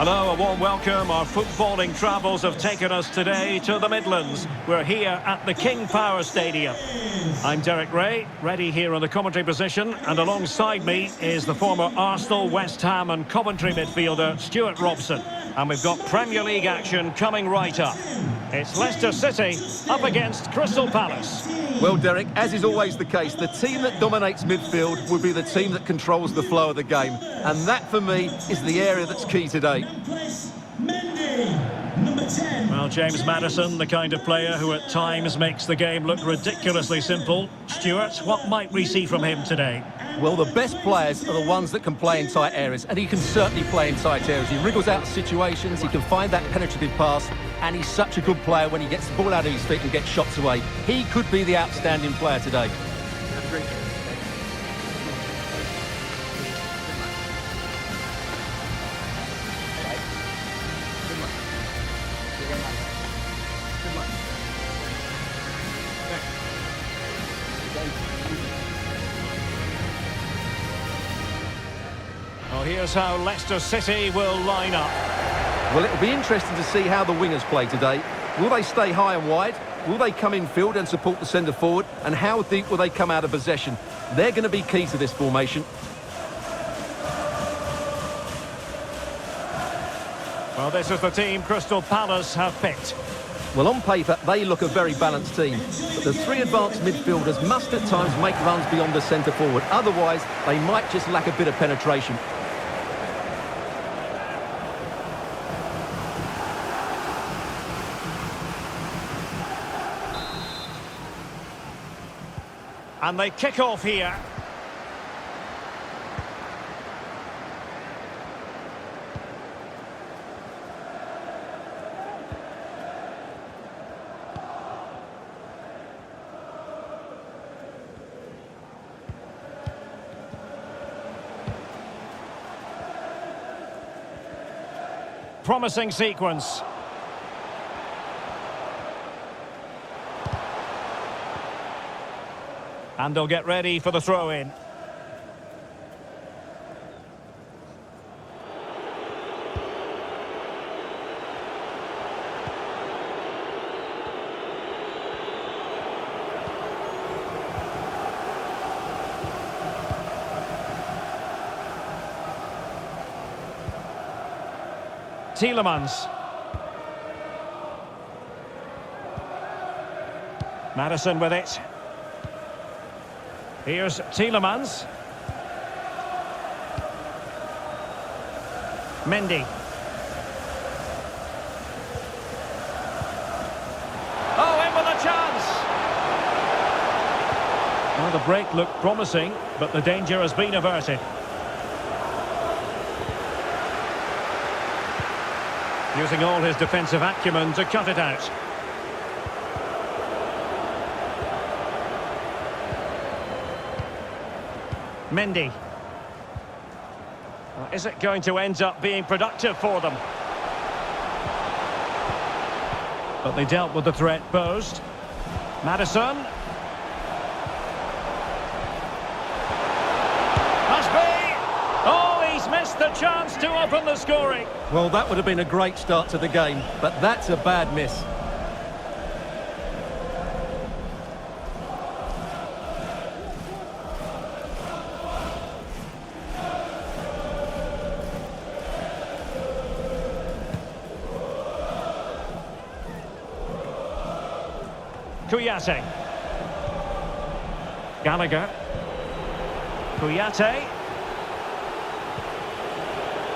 Hello, a warm welcome. Our footballing travels have taken us today to the Midlands. We're here at the King Power Stadium. I'm Derek Ray, ready here on the commentary position, and alongside me is the former Arsenal, West Ham and Coventry midfielder Stuart Robson. And we've got Premier League action coming right up. It's Leicester City up against Crystal Palace. Well, Derek, as is always the case, the team that dominates midfield will be the team that controls the flow of the game. And that, for me, is the area that's key today. Well, James Maddison, the kind of player who at times makes the game look ridiculously simple. Stuart, what might we see from him today? Well, the best players are the ones that can play in tight areas, and he can certainly play in tight areas. He wriggles out of situations, he can find that penetrative pass, and he's such a good player when he gets the ball out of his feet and gets shots away. He could be the outstanding player today. Well, here's how Leicester City will line up. Well, it'll be interesting to see how the wingers play today. Will they stay high and wide? Will they come in field and support the centre forward? And how deep will they come out of possession? They're going to be key to this formation. Well, this is the team Crystal Palace have picked. Well, on paper, they look a very balanced team. But the three advanced midfielders must at times make runs beyond the centre forward. Otherwise, they might just lack a bit of penetration. And they kick off here. Promising sequence. And they'll get ready for the throw-in. Tielemans. Maddison with it. Here's Tielemans. Mendy. Oh, in with a chance! Well, the break looked promising, but the danger has been averted. Using all his defensive acumen to cut it out. Mendy. Well, is it going to end up being productive for them? But they dealt with the threat posed. Maddison. Must be! Oh, he's missed the chance to open the scoring. Well, that would have been a great start to the game, but that's a bad miss. Kouyaté. Gallagher. Kouyaté.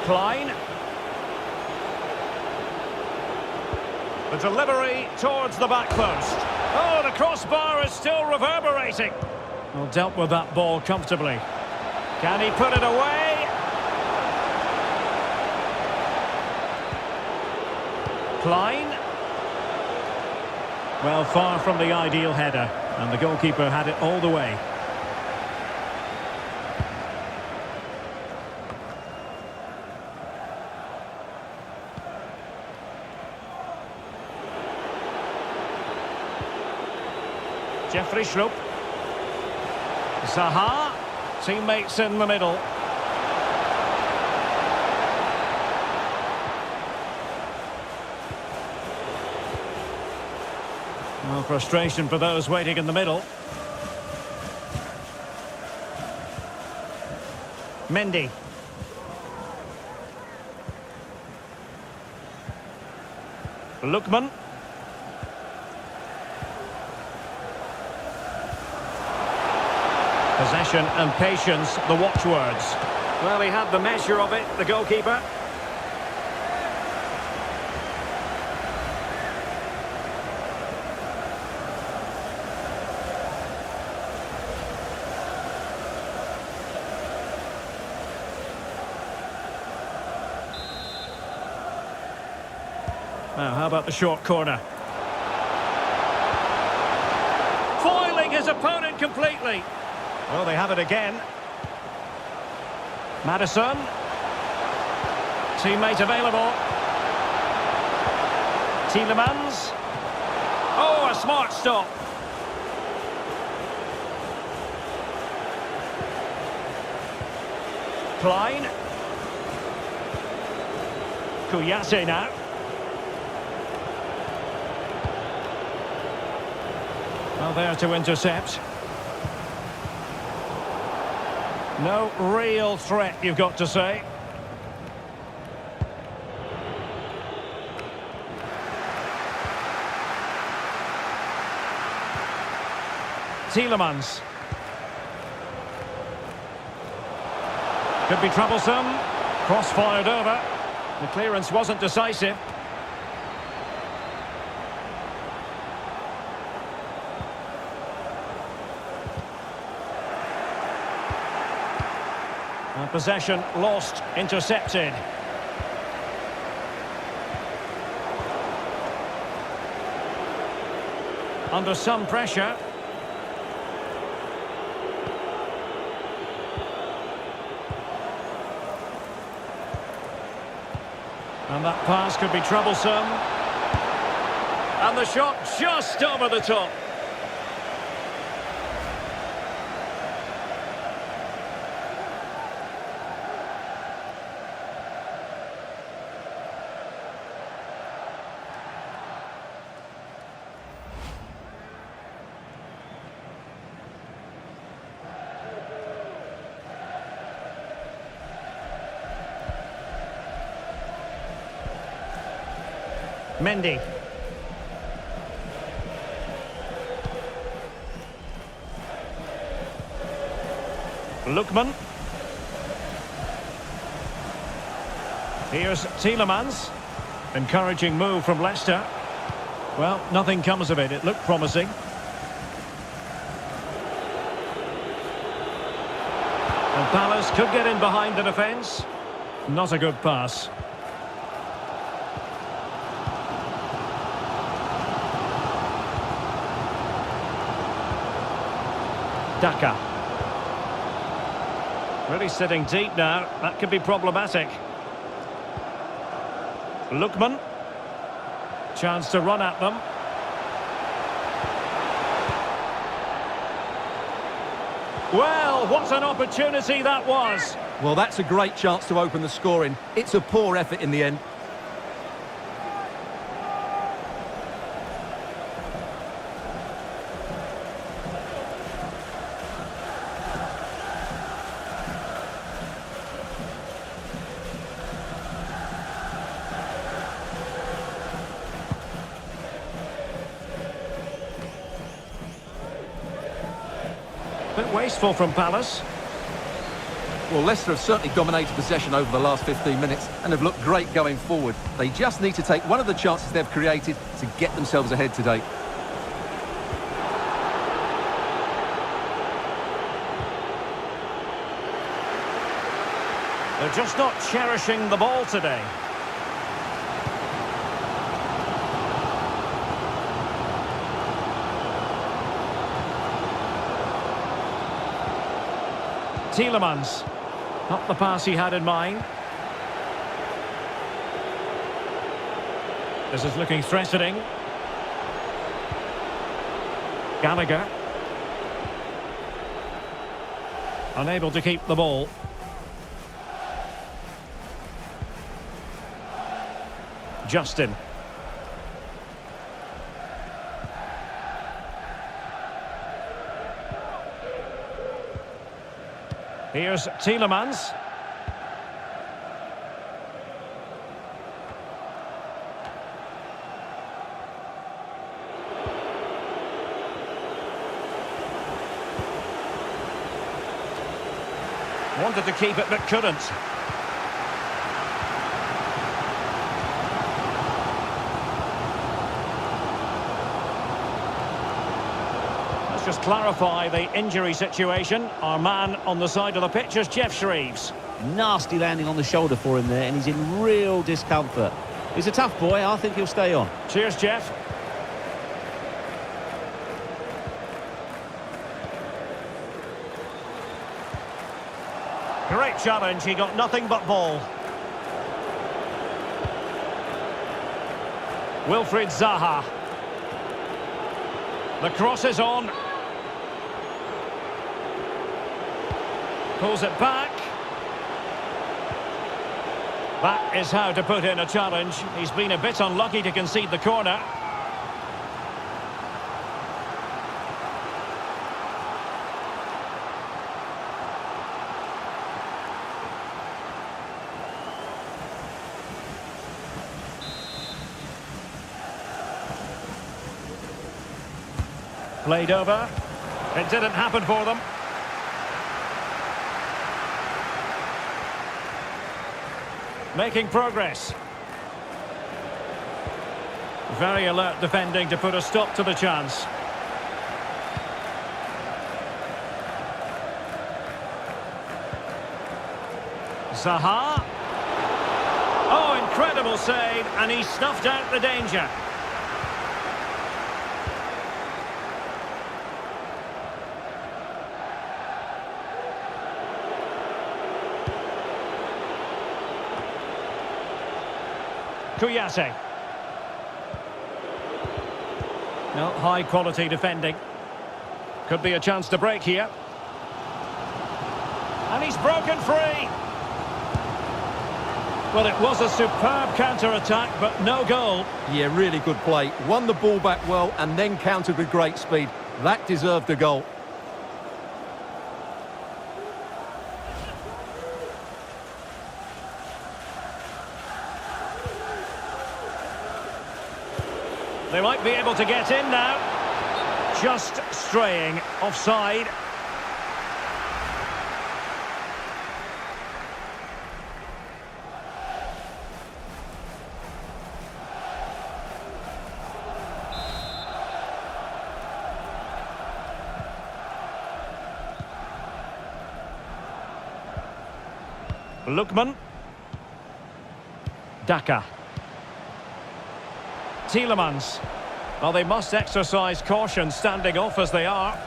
Klein. The delivery towards the back post. Oh, the crossbar is still reverberating. Well, dealt with that ball comfortably. Can he put it away? Klein. Well, far from the ideal header, and the goalkeeper had it all the way. Jeffrey Schlupp. Zaha. Teammates in the middle. Well, frustration for those waiting in the middle. Mendy. Lookman. Possession and patience, the watchwords. Well, he had the measure of it, the goalkeeper. Now, how about the short corner? Foiling his opponent completely. Well, they have it again. Maddison. Teammate available. Tielemans. Oh, a smart stop. Klein. Kouyaté now. Well, there to intercept. No real threat, you've got to say. Tielemans. Could be troublesome. Cross fired over. The clearance wasn't decisive. Possession lost, intercepted. Under some pressure. And that pass could be troublesome. And the shot just over the top. Mendy. Lookman. Here's Tielemans. Encouraging move from Leicester. Well, nothing comes of it. It looked promising. And Palace could get in behind the defence. Not a good pass. Daka. Really sitting deep now. That could be problematic. Lookman. Chance to run at them. Well, what an opportunity that was. Well, that's a great chance to open the scoring. It's a poor effort in the end. Bit wasteful from Palace. Well, Leicester have certainly dominated possession over the last 15 minutes and have looked great going forward. They just need to take one of the chances they've created to get themselves ahead today. They're just not cherishing the ball today. Tielemans. Not the pass he had in mind. This is looking threatening. Gallagher. Unable to keep the ball. Justin. Here's Tielemans. Wanted to keep it but couldn't. Let's just clarify the injury situation. Our man on the side of the pitch is Jeff Shreves. Nasty landing on the shoulder for him there, and he's in real discomfort. He's a tough boy. I think he'll stay on. Cheers, Jeff. Great challenge, he got nothing but ball. Wilfried Zaha. The cross is on. Pulls it back. That is how to put in a challenge. He's been a bit unlucky to concede the corner. Played over. It didn't happen for them. Making progress. Very alert defending to put a stop to the chance. Zaha. Oh, incredible save, and he snuffed out the danger. Kouyaté. No, high quality defending. Could be a chance to break here. And he's broken free. Well, it was a superb counter-attack, but no goal. Yeah, really good play. Won the ball back well and then countered with great speed. That deserved a goal. They might be able to get in now. Just straying offside. Lookman. Daka. Tielemans. Well, they must exercise caution standing off as they are.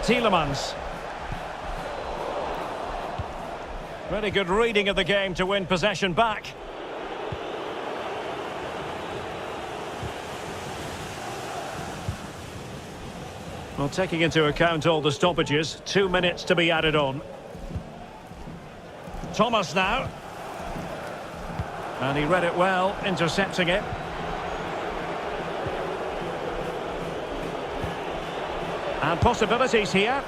Tielemans. Very good reading of the game to win possession back. Well, taking into account all the stoppages, 2 minutes to be added on. Thomas now. And he read it well, intercepting it. And possibilities here.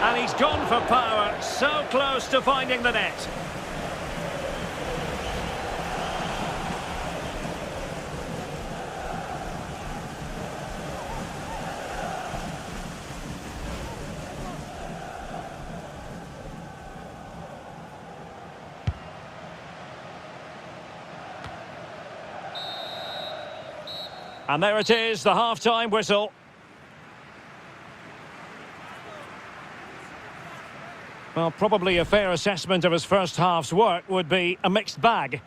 And he's gone for power, so close to finding the net. And there it is, the half-time whistle. Well, probably a fair assessment of his first half's work would be a mixed bag.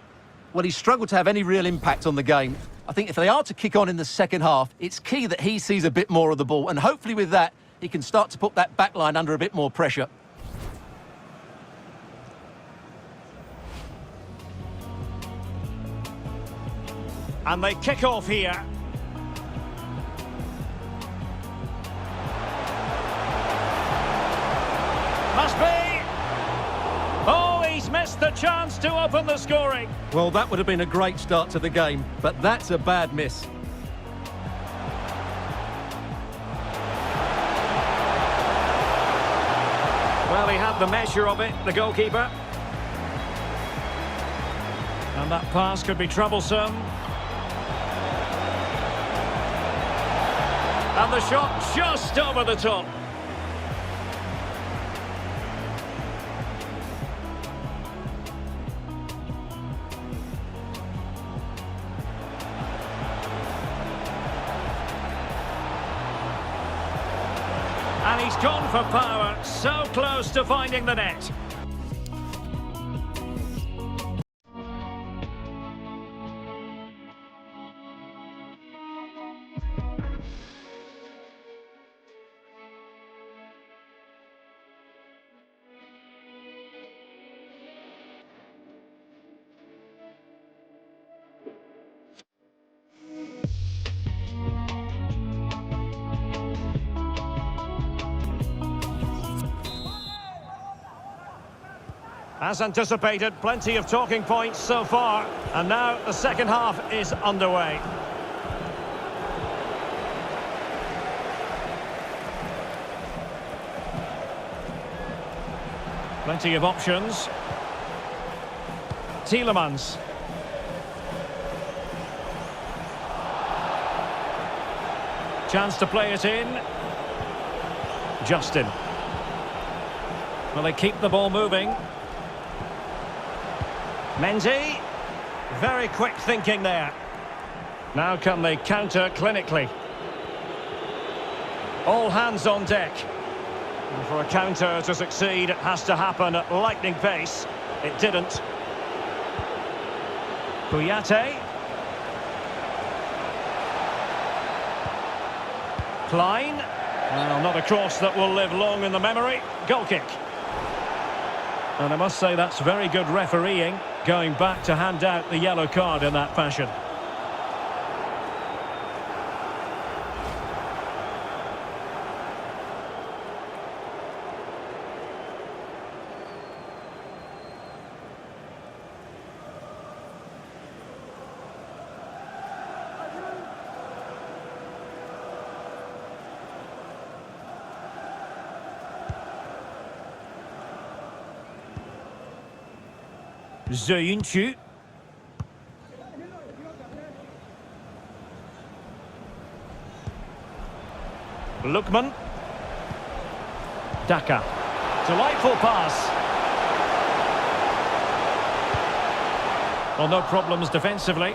Well, he's struggled to have any real impact on the game. I think if they are to kick on in the second half, it's key that he sees a bit more of the ball. And hopefully with that, he can start to put that back line under a bit more pressure. And they kick off here. Must be. Oh, he's missed the chance to open the scoring. Well, that would have been a great start to the game, but that's a bad miss. Well, he had the measure of it, the goalkeeper. And that pass could be troublesome. And the shot just over the top. And he's gone for power, so close to finding the net. As anticipated, plenty of talking points so far, and now the second half is underway. Plenty of options. Tielemans. Chance to play it in. Justin. Well, they keep the ball moving. Mendy, very quick thinking there. Now can they counter clinically? All hands on deck. And for a counter to succeed, it has to happen at lightning pace. It didn't. Kouyaté. Klein. Well, not a cross that will live long in the memory. Goal kick. And I must say that's very good refereeing, going back to hand out the yellow card in that fashion. Ziyunchu. Lookman. Daka. Delightful pass. Well, no problems defensively.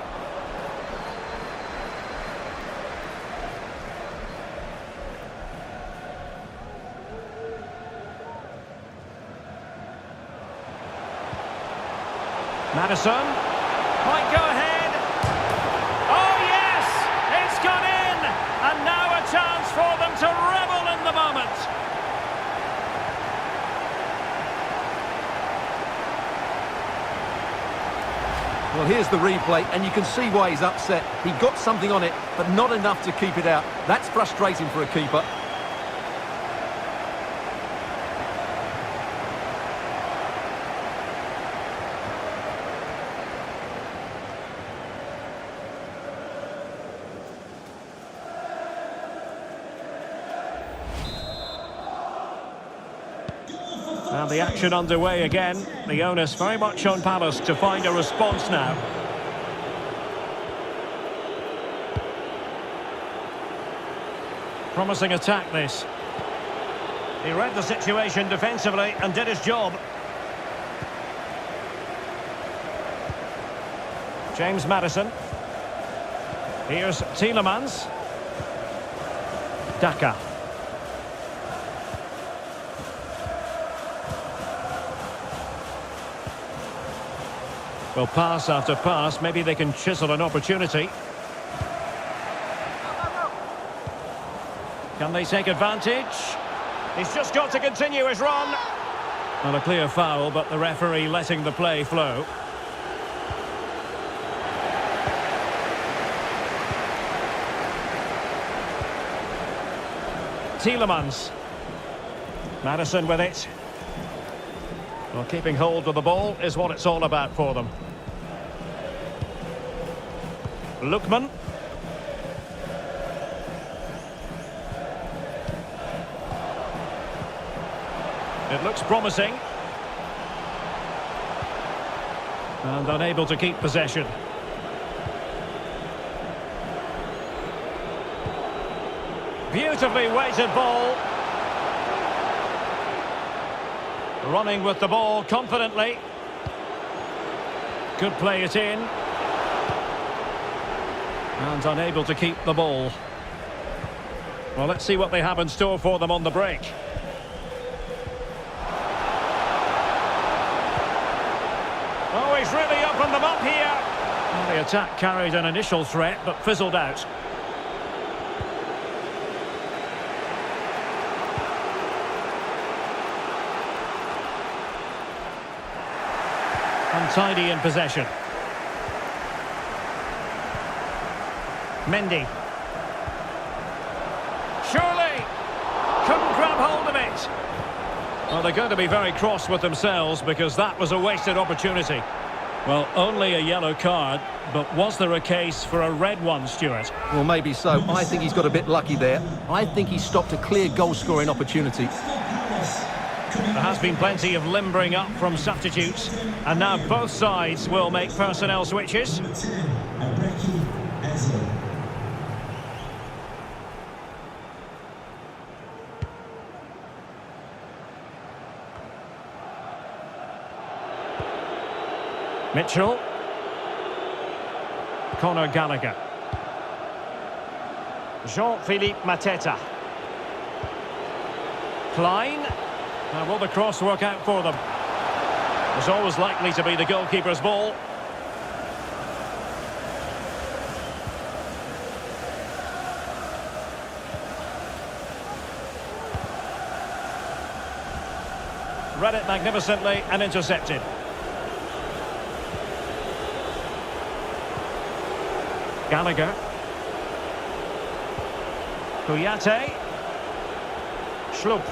Madison might go ahead. Oh yes, it's gone in, and now a chance for them to revel in the moment. Well, here's the replay, and you can see why he's upset. He got something on it, but not enough to keep it out. That's frustrating for a keeper. And the action underway again. The onus very much on Palace to find a response now. Promising attack this. He read the situation defensively and did his job. James Maddison. Here's Tielemans. Daka. Well, pass after pass, maybe they can chisel an opportunity. Can they take advantage? He's just got to continue his run. Well, a clear foul, but the referee letting the play flow. Tielemans. Maddison with it. Well, keeping hold of the ball is what it's all about for them. Lookman. It looks promising. And unable to keep possession. Beautifully weighted ball. Running with the ball confidently. Could play it in. And unable to keep the ball. Well, let's see what they have in store for them on the break. Oh, he's really opened them up here. Well, the attack carried an initial threat, but fizzled out. Untidy in possession. Mendy. Surely! Couldn't grab hold of it. Well, they're going to be very cross with themselves because that was a wasted opportunity. Well, only a yellow card, but was there a case for a red one, Stuart? Well, maybe so. I think he's got a bit lucky there. I think he stopped a clear goal-scoring opportunity. There has been plenty of limbering up from substitutes, and now both sides will make personnel switches. Mitchell. Conor Gallagher. Jean-Philippe Mateta. Klein. Now, will the cross work out for them? It's always likely to be the goalkeeper's ball. Read it magnificently and intercepted. Gallagher. Kouyaté. Schlupp.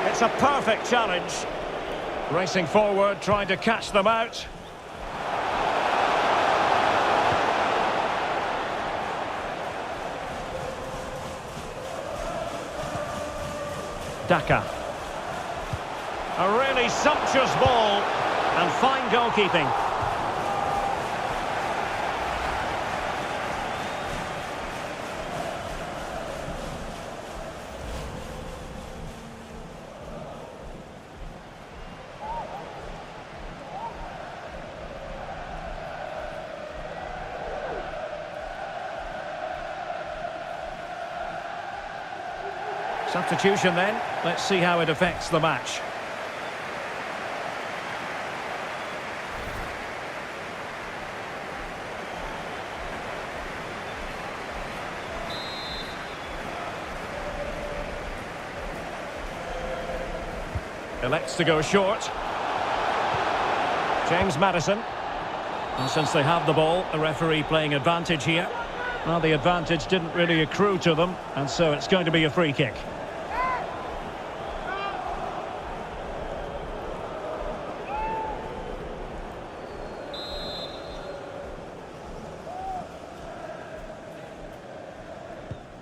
It's a perfect challenge. Racing forward, trying to catch them out. Daka. A really sumptuous ball and fine goalkeeping. Substitution then. Let's see how it affects the match. Elects to go short. James Maddison. And since they have the ball, the referee playing advantage here. Well, the advantage didn't really accrue to them, and so it's going to be a free kick.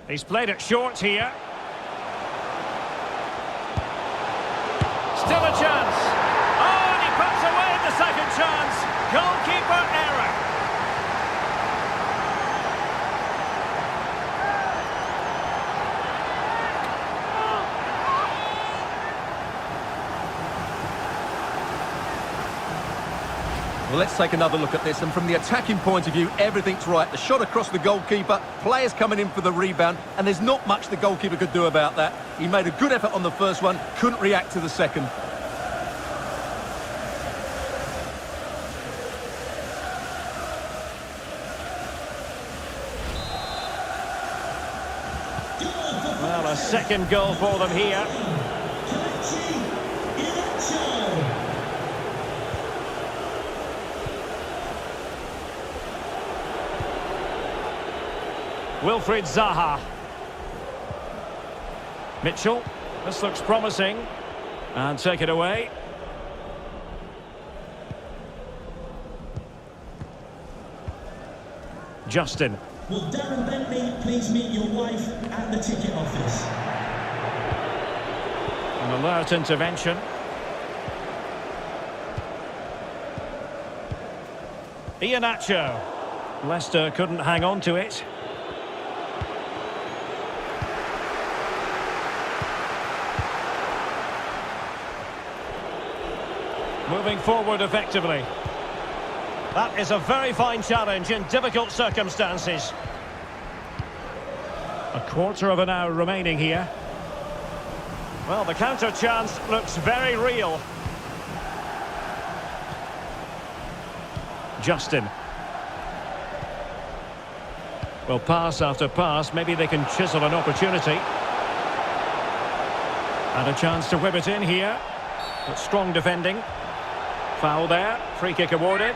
He's played it short here. Still a chance. Oh, and he puts away the second chance. Goalkeeper error. Well, let's take another look at this, and from the attacking point of view, everything's right. The shot across the goalkeeper, players coming in for the rebound, and there's not much the goalkeeper could do about that. He made a good effort on the first one, couldn't react to the second. Well, a second goal for them here. Wilfried Zaha. Mitchell. This looks promising. And take it away. Justin. Will Darren Bentley please meet your wife at the ticket office? An alert intervention. Iheanacho. Leicester couldn't hang on to it. Moving forward effectively. That is a very fine challenge in difficult circumstances. A quarter of an hour remaining here. Well, the counter chance looks very real. Justin. Well, pass after pass, maybe they can chisel an opportunity. And a chance to whip it in here. But strong defending. Foul there, free kick awarded.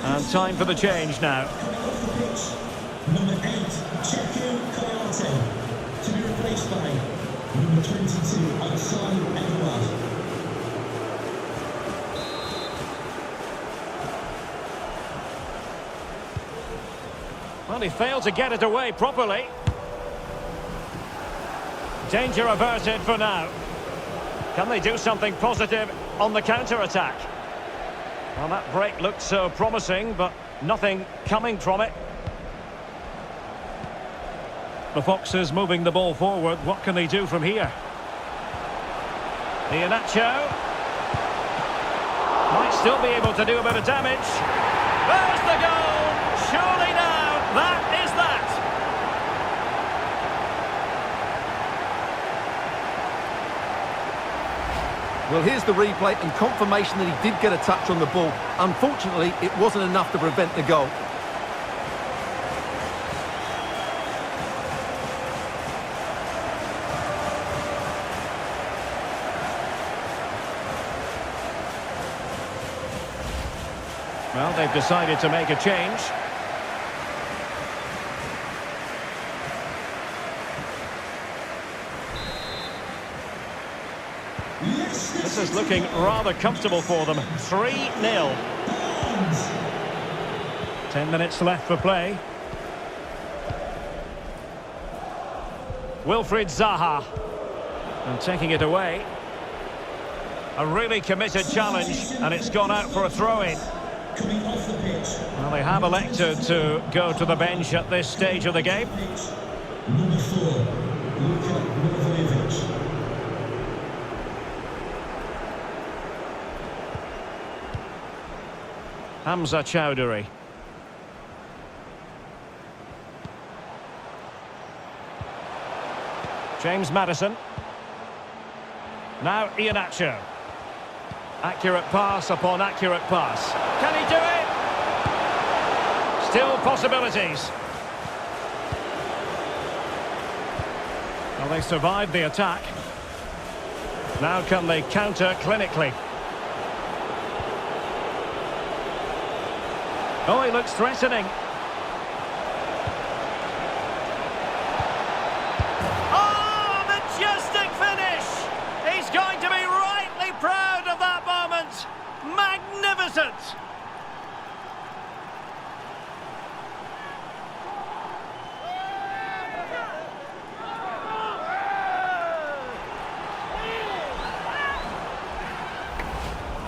And time for the change now. Number 8, Checo Coyote, to be replaced by number 22, Alexander Edouard. Well, he failed to get it away properly. Danger averted for now. Can they do something positive on the counter-attack? Well, that break looked so promising, but nothing coming from it. The Foxes moving the ball forward. What can they do from here? Iheanacho. Might still be able to do a bit of damage. There's the goal! Surely now, that is that! Well, here's the replay and confirmation that he did get a touch on the ball. Unfortunately, it wasn't enough to prevent the goal. Well, they've decided to make a change. This is looking rather comfortable for them. 3-0. 10 minutes left for play. Wilfried Zaha. And taking it away. A really committed challenge, and it's gone out for a throw-in. Well, they have elected to go to the bench at this stage of the game. Number 4, Hamza Chowdhury. James Maddison. Now Iheanacho. Accurate pass upon accurate pass. Can he do it? Still possibilities. Well, they survived the attack. Now can they counter clinically? Oh, he looks threatening. Oh, majestic finish! He's going to be rightly proud of that moment. Magnificent!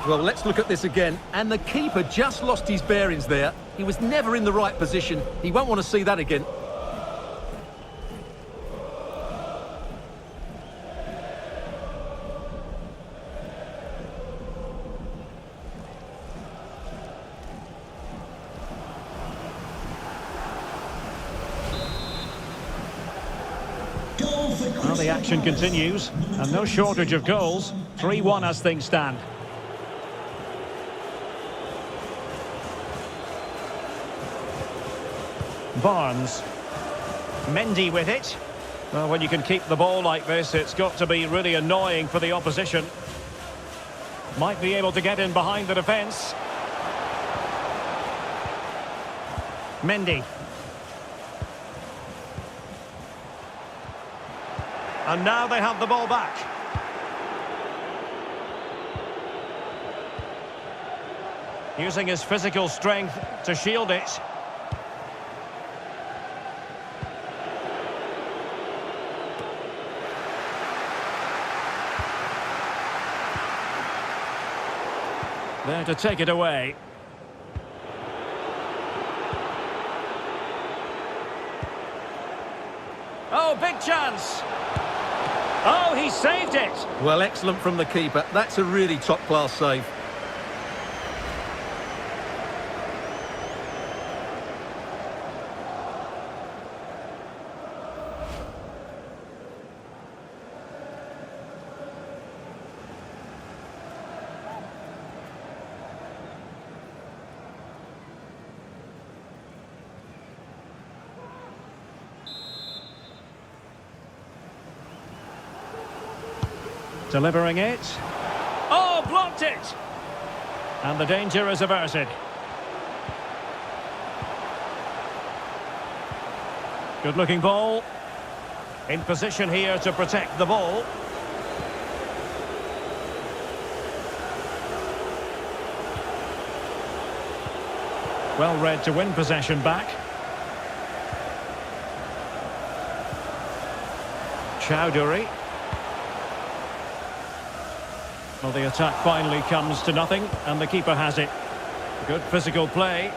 Well, let's look at this again. And the keeper just lost his bearings there. He was never in the right position. He won't want to see that again. Well, the action continues, and no shortage of goals. 3-1 as things stand. Barnes. Mendy with it. Well, when you can keep the ball like this, it's got to be really annoying for the opposition. Might be able to get in behind the defence. Mendy. And now they have the ball back. Using his physical strength to shield it. There to take it away. Oh, big chance! Oh, he saved it! Well, excellent from the keeper. That's a really top-class save. Delivering it. Oh, blocked it! And the danger is averted. Good-looking ball. In position here to protect the ball. Well read to win possession back. Chowdhury. Well, the attack finally comes to nothing, and the keeper has it. Good physical play.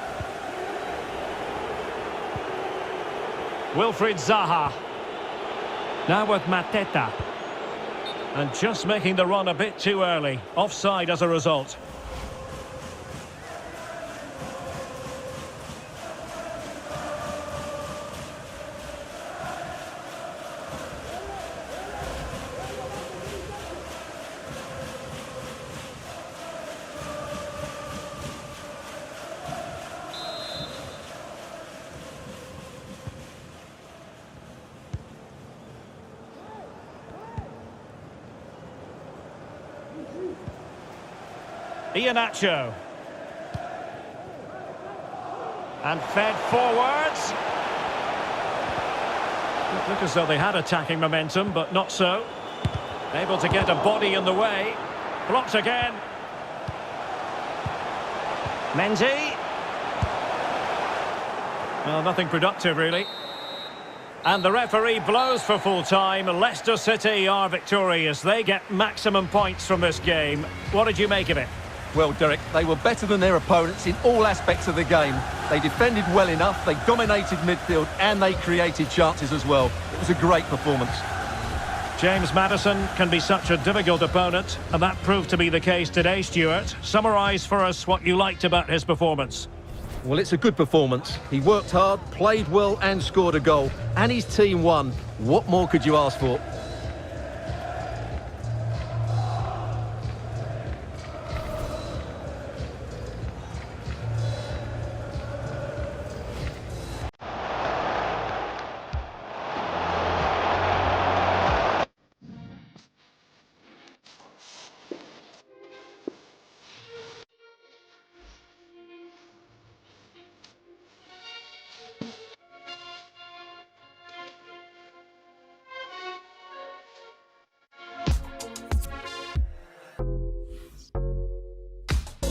Wilfried Zaha. Now with Mateta. And just making the run a bit too early. Offside as a result. Iheanacho. And fed forwards. Look as though they had attacking momentum, but not so. Able to get a body in the way. Blocked again. Mendy. Well, nothing productive, really. And the referee blows for full time. Leicester City are victorious. They get maximum points from this game. What did you make of it? Well, Derek, they were better than their opponents in all aspects of the game. They defended well enough, they dominated midfield, and they created chances as well. It was a great performance. James Maddison can be such a difficult opponent, and that proved to be the case today, Stuart. Summarise for us what you liked about his performance. Well, it's a good performance. He worked hard, played well, and scored a goal. And his team won. What more could you ask for?